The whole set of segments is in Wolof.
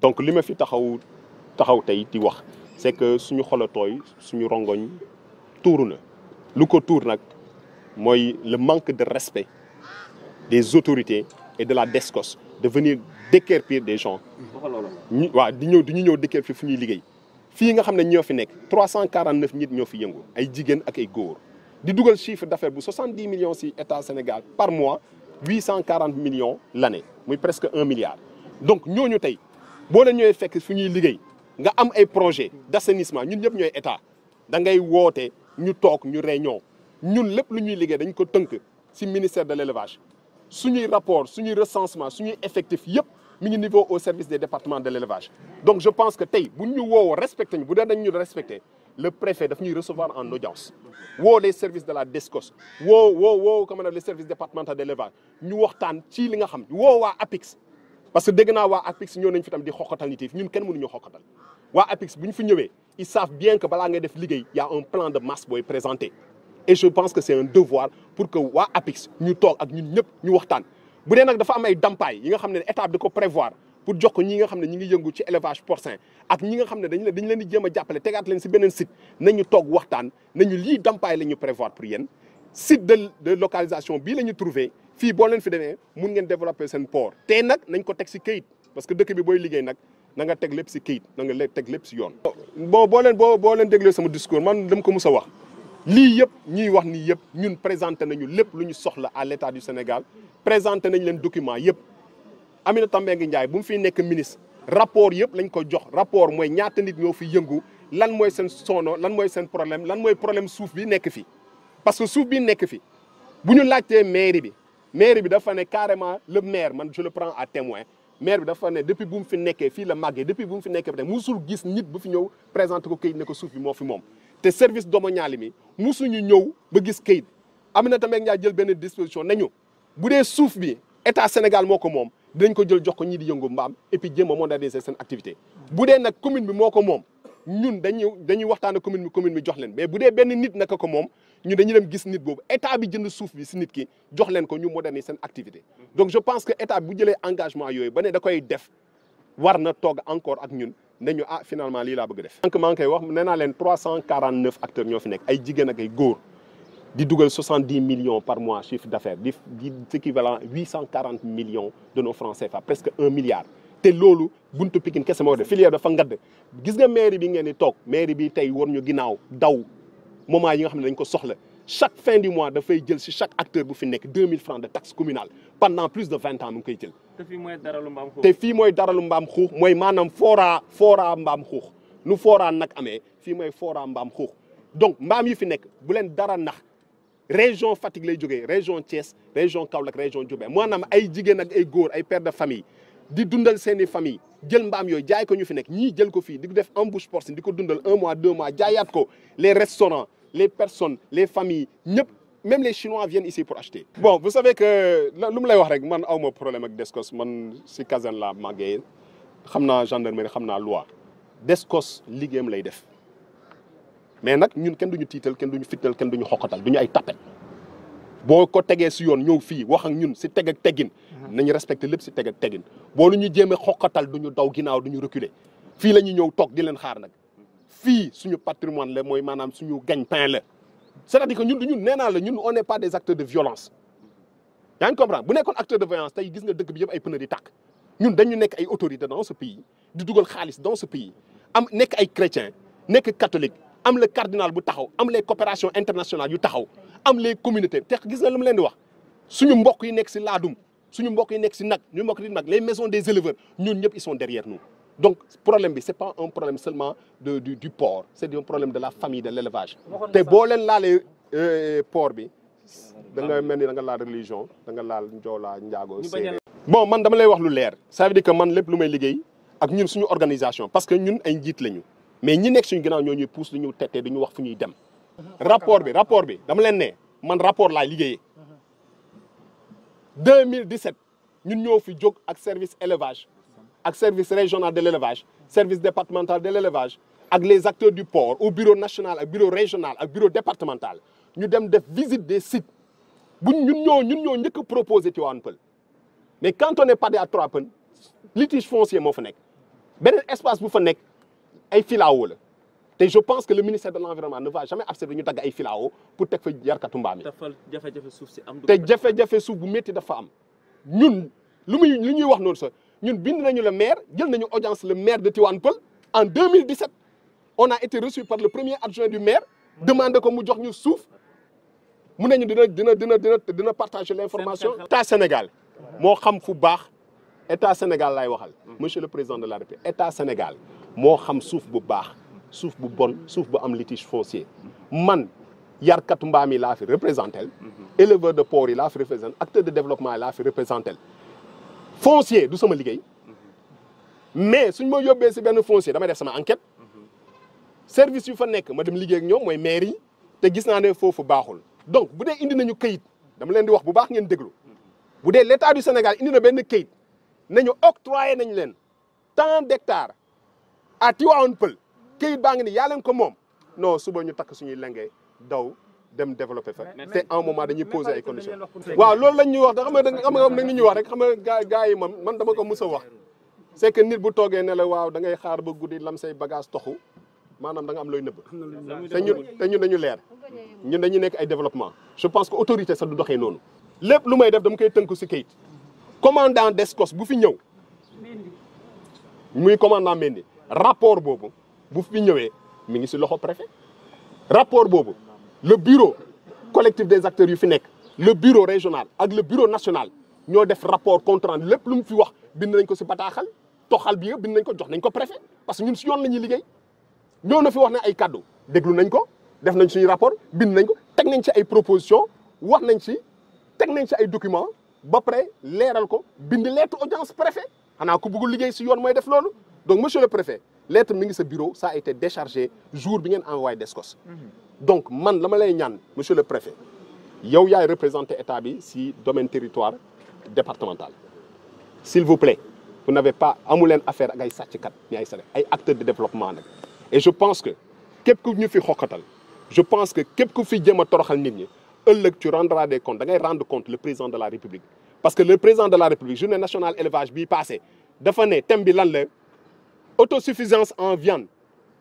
donc li ma fi taxaw tey di wax c'est que suñu xol a tooy suñu rongoñ tuuru na lu ko tuur nag mooy le manque de respect des autorités et de la DSCOS de venir déguerpir des gens waaw di ñu ñëw déguerpir fu ñuy liggéey fii nga xam ne ñoo fi nekk 349 nit ñoo fi yëngu ay jigéen ak ay góor di dugal chiffre d'affaires bu 70 millions ci état Sénégal par mois 840 millions l'année muy presque 1 milliard donc ñooñu tey boo leen ñëwee fekk fu ñuy liggéey nga am ay projet d'assainissement ñun ñëpp ñooy état da ngay woote ñu toog ñu réunion ñun lépp lu ñuy liggéey dañ ko tënk ci ministère de l'élevage suñuy rapport suñuy recensement suñuy effectif yëpp mi ngi niveau au service des départements de l'élevage donc je pense que tey bu ñu woowoo respecté ñu bu dee dañ ñu respecté le préfet daf ñuy recevoir en audience woo les services de la DSCOS woo comment les services départementaux de l'élevage ñu waxtaan ci li nga xam woo waa APIX parce que dégg naa waa APIX ñëw nañ fi tam di xoqatal nit yi ñun kenn mënuñu xoqatal waa APIX bu ñu fi ñëwee ils savent bien que balaa ngay def liggéey y a un plan de masse booy présenté et je pense que c'est un devoir pour que waa APIX ñu toog ak ñun ñëpp ñu waxtaan bu dee nag dafa am ay dampaay yi nga xam ne état bi da ko prévoir pour jox ko ñi nga xam ne ñi ngi yëngu ci élevage porcin ak ñi nga xam ne dañ leen di jéem a jàppale tegaat leen ci beneen site nañu toog waxtaan nañu lii dampaay la ñu prévoir pour yéen site de localisation bii la ñu trouvé fii boo leen fi demee mun ngeen développer seen port te nag nañ ko teg ci këyit parce que dëkk bi booy liggéey nag na nga teg lépp ci këyit na nga teg lépp ci yoon. boo leen déglee sama discours man dama ko mus a wax lii yëpp ñuy wax nii yëpp ñun présenté nañu lépp lu ñu soxla à l'État du Sénégal présenté nañ leen document yëpp Aminata Mbengue Ndiaye bu mu fiy nekk ministre rapport yëpp lañ ko jox rapport mooy ñaata nit ñoo fi yëngu lan mooy seen sono lan mooy seen problème lan mooy problème suuf bi nekk fi parce que suuf bi nekk fi bu ñu laajtee mairie bi dafa ne carrément le maire man je le prends à témoin maire bi dafa ne depuis bu mu fi nekkee fii la màggee depuis bu mu fi nekkee ba tey musul gis nit bu fi ñëw présenté ko këyit ne ko suuf bi moo fi moom te service domanial mi musuñu ñëw ba gis këyit Aminata Mbengue Ndiaye jël benn disposition nañu bu dee suuf bi état Sénégal moo ko moom dinañ ko jël jox ko ñii di yëngu mbaam et puis jéem a moderniser seen activité bu dee nag commune bi moo ko moom ñun dañuy waxtaan ak commune bi jox leen mais bu dee benn nit naka ko moom ñu dañuy dem gis nit boobu état bi jënd suuf bi si nit ki jox leen ko ñu moderniser seen activité donc je pense que état bu jëlee engagement yooyu ba ne da koy def war na toog encore ak ñun nañu finalement lii laa bëgg def. donc maa ngi koy wax nee naa leen 349 acteurs ñoo fi nekk ay jigéen ak ay góor di dugal 70 millions par mois chiffre d'affaires di équivalent 840 millions de nos francs CFA presque 1 milliard. te loolu buntu Pikine kese moo def filière dafa ngadd gis nga mairie bi ngeen di toog mairie bi tey war ñu ginnaaw daw moment yi nga xam ne dañ ko soxla chaque fin du mois dafay jël si chaque acteur bu fi nekk 2000 francs de taxe communale pendant plus de 20 ans mu ngi koy jël. te fii mooy daralu mbaam xuux. te fii mooy daralu mbaam xuux mooy maanaam fora mbaam xuux nu fora nag amee fii mooy fora mbaam xuux donc mbaam yi fi nekk bu leen dara nax région Fatick lay jógee région Thiès région Kaolack région Diourbel maanaam ay jigéen ak ay góor ay pères de famille di dundal seeni famille jël mbaam yooyu jaay ko ñu fi nekk ñii jël ko fii di ko def embouche porcine di ko dundal 1 mois 2 mois jaayaat ko les restaurants les personnes les familles ñëpp même les Chinois viennent ici pour acheter. bon vous savez que lu mu lay wax rek man awma problème ak DSCOS man si caserne la màggee xam naa gendarmerie xam naa loi DSCOS liggéeyam lay def mais nag ñun kenn duñu tiital kenn duñu fitnal kenn duñu xoqatal duñu ay tapet boo ko tegee si yoon ñëw fii wax ak ñun si teg ak teggin nañu respecté lépp si teg ak teggin boo lu ñu jéemee xoqatal duñu daw ginnaaw duñu reculer fii la ñu ñëw toog di leen xaar nag fii suñu patrimoine la mooy maanaam suñu gagne-pain la c'est-à-dire que ñun nee naa la ñun on n'est pas des acteurs de violence yaa ngi comprendre bu nekkoon acteur de violence tey gis nga dëkk bi yëpp ay pneu di tàkk ñun dañu nekk ay autorités dans ce pays di dugal xaalis dans ce pays am nekk ay chrétiens nekk catholique am le cardinal bu taxaw am les coopérations internationales yu taxaw am les communautés te gis nga lu mu leen di wax suñu mbokk yi nekk si laadum suñu mbokk yi nekk si nag ñu mbokk di nag les maisons des éleveurs ñun ñëpp ils sont derrière nous donc problème bi c'est pas un problème seulement du port c'est un problème de la famille de l'élevage te boo leen laalee port bi da nga mel ni da nga laal religion da nga laal njoolaa njaago séeréer bon man dama lay wax lu leer ça veut dire que man lépp lu may liggéey ak ñun suñu organisation parce que ñun ay njiit lañu mais ñi nekk suñu ginnaaw ñoo ñuy pousse lu ñu tettee du ñu wax fu ñuy dem rapport bi dama leen ne man rapport laay liggéeyee 2017 ñun ñoo fi jóg ak service élevage ak service régional de l'élevage service départemental de l'élevage ak les acteurs du port au bureau national ak bureau régional ak bureau départemental ñu dem def visite des sites ñun ñoo njëkk a proposé Tivaouane Peulh mais quand on est pas à 3 Peulh litige foncier moo fa nekk beneen espace bu fa nekk ay filao la te je pense que le ministère de l'environnement ne va jamais accepter ñu dagg ay filao pour teg fa yarkatu mbaam yi. te jafe-jafe suuf si am. te jafe-jafe suuf bu métti dafa am ñun lu ñuy wax noonu sax ñun bind nañu le maire jël nañu audience le maire de Tivaouane Peulh en 2017 on a été reçu par le premier adjoint du maire demandé ko mu jox ñu suuf mu ne ñu dina partager l'information. État Sénégal moo xam fu baax État Sénégal lay waxal. monsieur le président de la République État Sénégal moo xam suuf bu baax suuf bu bon suuf bu am litige foncier man yarkatu mbaam yi laa fi représenté éleveur de porc yi laa fi représenté acteur de développement yi laa fi représenté foncier du sama liggéey mais suñ ma yóbbee si benn foncier damay def sama enquête service yu fa nekk ma dem liggéey ak ñoom mooy maire yi te gis naa ne foofu baaxul donc bu dee indi nañu këyit dama leen di wax bu baax ngeen déglu bu dee l'État du Sénégal indi na benn këyit nañu octroyé nañ leen tant d'hectares à Tivaouane Peulh këyit baa ngi ni yaa leen ko moom non suba ñu takk suñuy lenge daw dem développer fa te en moment dañuy poser ay conditions. waaw loolu lañ ñuy wax da xam nga nag ni ñuy wax rek xam nga gars yi man dama ko mës a wax c'est que nit bu toogee ne la waaw da ngay xaar ba guddi lam say bagage toxu maanaam da nga am looy nëbb te ñun dañu leer ñun dañuy nekk ay développement je pense que autorité sax du doxee noonu lépp lu may def dama koy tënku si kayit commandant d'Escos bu fi ñëw muy commandant Mendy rapport boobu bu fi ñëwee mi ngi si loxo préfet rapport boobu le bureau collectif des acteurs yu fi nekk le bureau régional ak le bureau national ñoo def rapport compte rendu lépp lu mu fi wax bind nañ ko si bataaxal toxal bi yëpp bind nañ ko jox nañ ko préfet parce que ñun si yoon la ñuy liggéey ñoo na fi wax ne ay kaddu déglu nañ ko def nañ suñu rapport bind nañ ko teg nañ ci ay proposition wax nañ ci teg nañ ci ay documents ba pare leeral ko bind lettre audience préfet xanaa ku bëggul liggéey si yoon mooy def loolu donc monsieur le préfet lettre mi ngi sa bureau ça a été déchargé jour bi ngeen envoyé Descos donc man la ma lay ñaan monsieur le préfet yow yaay représenté état bi si domaine territoire départemental s'il vous plaît vous n'avez pas amu leen affaire ak ay sàcckat ni ay sare ay acteurs de développement nag et je pense que képp ku ñu fi xokkatal je pense que képp ku fi jéem a toroxal nit ñi ëllëg tu rendras des comptes da ngay rendre compte le président de la République parce que le président de la République journée nationale élevage bii passé dafa ne thème bi lan la autosuffisance en viande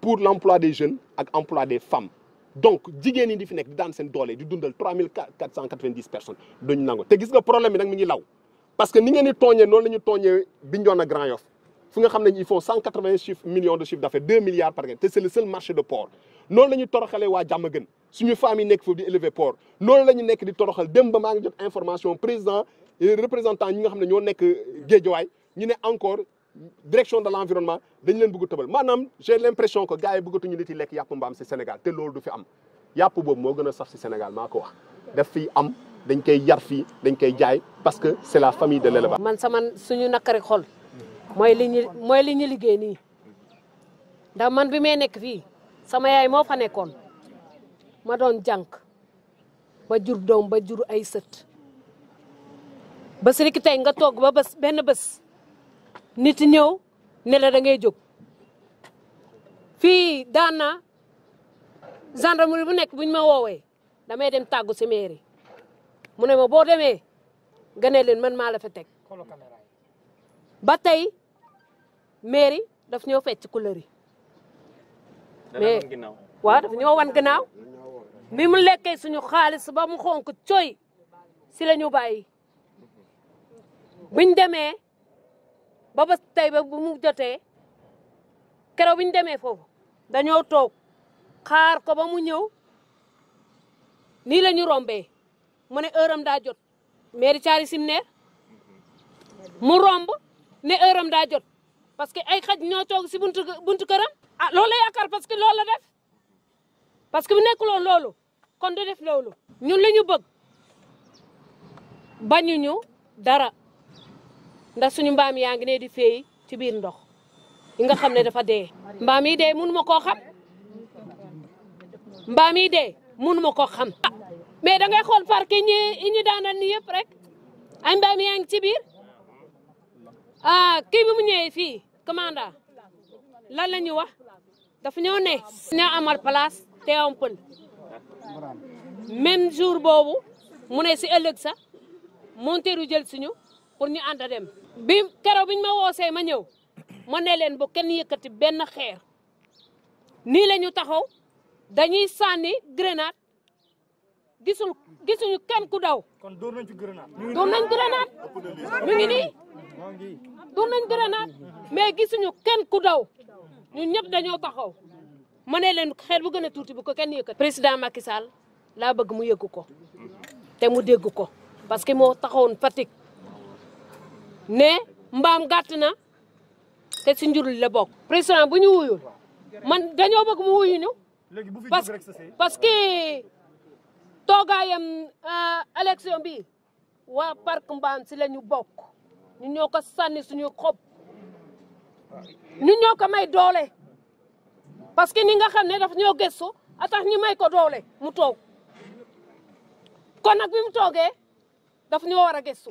pour l'emploi des jeunes ak emploi des femmes donc jigéen ñi di fi nekk di daan seen doole di dundal 3490 personnes duñu nangu te gis nga problème bi nag mi ngi law parce que ni ngeen di tooñee noonu la ñu tooñee Bignona Grand Yoff fu nga xam ne ils font 180 millions de chiffre d'affaires 2 milliards par an te c'est le seul marché de porc noonu la ñu toroxalee waa Diamaguène suñu femmes yi nekk foofu di élever porc noonu la ñu nekk di toroxal dem ba maa ngi jot information président représentant ñi nga xam ne ñoo nekk Guédiawaye ñu ne encore direction de l'environnement dañ leen bëgg tëbal maanaam j'ai l'impression que gars yi bëggatuñu nit yi lekk yàpp mbaam ci Sénégal te loolu du fi am yàpp boobu moo gën a sax ci Sénégal maa ko wax daf fiy am dañ koy yar fii dañ koy jaay parce que c'est la famille de l'élevage. man suñu nakari xol mooy li ñu liggéey nii ndax man bi may nekk fii sama yaay moo fa nekkoon ma doon jànk ba jur doom ba jur ay sët ba si tey nga toog ba benn bés nit ñëw ne la da ngay jóg fii daan na gendarmerie bu nekk buñ ma woowee damay dem tàggu si mairie mu ne ma boo demee nga ne leen man maa la fa teg ba tey mairie daf ñoo fecc couleur yi mais waaw daf ñoo wan gannaaw bi mu lekkee suñu xaalis ba mu xonk coy si la ñu bàyyi buñ demee ba tey ba bu mu jotee keroog bi ñu demee foofu dañoo toog xaar ko ba mu ñëw nii la ñu rombee mu ne heure am daa jot mairie Thialy Simner mu romb ne heure am daa jot parce que ay xaj ñoo toog si buntu këram. ah loolu la yaakaar parce que loolu la def parce que bu nekkuloon loolu kon du def loolu. ñun li ñu bëgg bañuñu dara. ndax suñu mbaam yaa ngi ne di féey ci biir ndox yi nga xam ne dafa dee. mbaam yi dee mënu ma koo xam mbaam yi dee mënu ma koo xam. mais da ngay xool parc yi ñu daanal ni yëpp rek ay mbaam yaa ngi ci biir kii bi mu ñëwee fii commandant lan la ñu wax dafa ñëw ne. ñoo amal place Tivaouane Peulh même jour boobu mu ne si ëllëg sax monteeru jël suñu pour ñu ànd dem. bi keroog biñ ma woosee ma ñëw ma ne leen bu kenn yëkkati benn xeer nii la ñu taxaw dañuy sànni grenade gisuñu kenn ku daw. kon door nañ ci grenade. door nañ grenade mi ngi nii door nañ grenade mais gisuñu kenn ku daw ñun ñëpp dañoo taxaw ma ne leen xeer bu gën a tuuti bu ko kenn yëkkati. président Macky Sall laa bëgg mu yëggu ko te mu dégg ko parce que moo taxawoon Fatick ne mbaam gàtt na te si njurul la bokk. président bu ñu wuyul man dañoo bëgg mu wuyu ñu parce que toogaayam élection bi waa parc mbaam si la ñu bokk ñu ñoo ko sànni suñu xob ñu ñoo ko may doole parce que ni nga xam ne daf ñoo gëstu a tax ñu may ko doole mu toog kon nag bi mu toogee daf ñoo war a gëstu